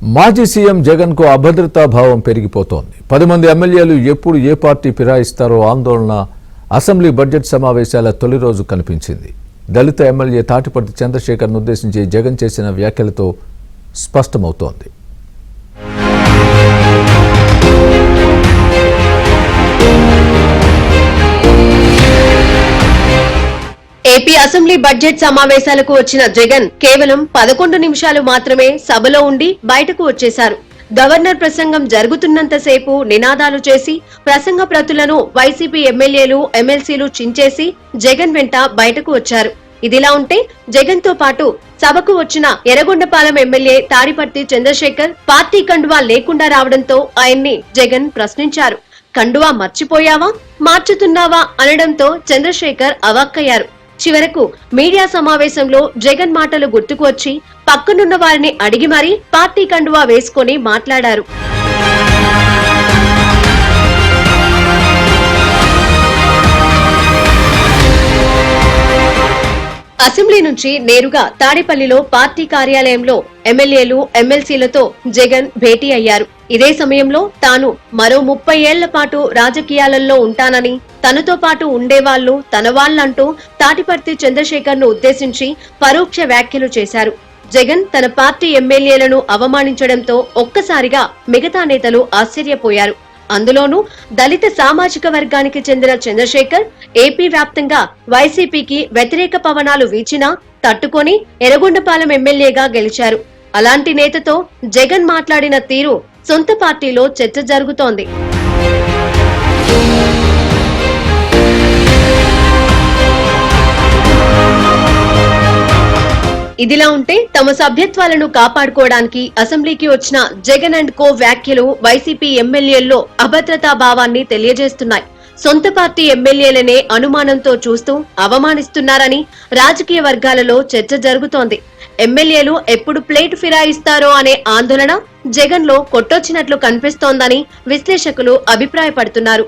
మాజీ సీఎం జగన్ కు అభద్రతా భావం పెరిగిపోతోంది. 10 మంది ఎమ్మెల్యేలు ఎప్పుడు ఏ పార్టీ ఫిరాయిస్తారో ఆందోళన అసెంబ్లీ బడ్జెట్ సమావేశాల తొలి రోజు కనిపించింది. దళిత ఎమ్మెల్యే తాటిపర్తి చంద్రశేఖర్ను ఉద్దేశించి జగన్ చేసిన వ్యాఖ్యలతో స్పష్టమవుతోంది. ఏపీ అసెంబ్లీ బడ్జెట్ సమావేశాలకు వచ్చిన జగన్ కేవలం 11 నిమిషాలు మాత్రమే సభలో ఉండి బయటకు వచ్చేశారు. గవర్నర్ ప్రసంగం జరుగుతున్నంతసేపు నినాదాలు చేసి ప్రసంగ ప్రతులను వైసీపీ ఎమ్మెల్యేలు ఎమ్మెల్సీలు చించేసి జగన్ వెంట బయటకు వచ్చారు. ఇదిలా ఉంటే జగన్ తో పాటు సభకు వచ్చిన ఎర్రగొండపాలెం ఎమ్మెల్యే తాడిపర్తి చంద్రశేఖర్ పార్టీ కండువా లేకుండా రావడంతో ఆయన్ని జగన్ ప్రశ్నించారు. కండువా మర్చిపోయావా, మార్చుతున్నావా అనడంతో చంద్రశేఖర్ అవాక్కయ్యారు. చివరకు మీడియా సమావేశంలో జగన్ మాటలు గుర్తుకు వచ్చి పక్కనున్న వారిని అడిగి మరీ పార్టీ కండువా వేసుకుని మాట్లాడారు. అసెంబ్లీ నుంచి నేరుగా తాడేపల్లిలో పార్టీ కార్యాలయంలో ఎమ్మెల్యేలు ఎమ్మెల్సీలతో జగన్ భేటీ అయ్యారు. ఇదే సమయంలో తాను మరో 30 ఏళ్ల పాటు రాజకీయాలలో ఉంటానని, తనతో పాటు ఉండేవాళ్లు తన వాళ్లంటూ తాటిపర్తి చంద్రశేఖర్ ను ఉద్దేశించి పరోక్ష వ్యాఖ్యలు చేశారు. జగన్ తన పార్టీ ఎమ్మెల్యేలను అవమానించడంతో ఒక్కసారిగా మిగతా నేతలు ఆశ్చర్యపోయారు. అందులోనూ దళిత సామాజిక వర్గానికి చెందిన చంద్రశేఖర్ ఏపీ వ్యాప్తంగా వైసీపీకి వ్యతిరేక పవనాలు వీచినా తట్టుకొని ఎర్రగొండపాలెం ఎమ్మెల్యేగా గెలిచారు. అలాంటి నేతతో జగన్ మాట్లాడిన తీరు సొంత పార్టీలో చర్చ జరుగుతోంది. ఇదిలా ఉంటే తమ సభ్యత్వాలను కాపాడుకోవడానికి అసెంబ్లీకి వచ్చిన జగన్ అండ్ కో వ్యాఖ్యలు వైసీపీ ఎమ్మెల్యేల్లో అభద్రతా భావాన్ని తెలియజేస్తున్నాయి. సొంత పార్టీ ఎమ్మెల్యేలనే అనుమానంతో చూస్తూ అవమానిస్తున్నారని రాజకీయ వర్గాలలో చర్చ జరుగుతోంది. ఎమ్మెల్యేలు ఎప్పుడు ప్లేట్ ఫిరాయిస్తారో అనే ఆందోళన జగన్ లో కొట్టొచ్చినట్లు కనిపిస్తోందని విశ్లేషకులు అభిప్రాయపడుతున్నారు.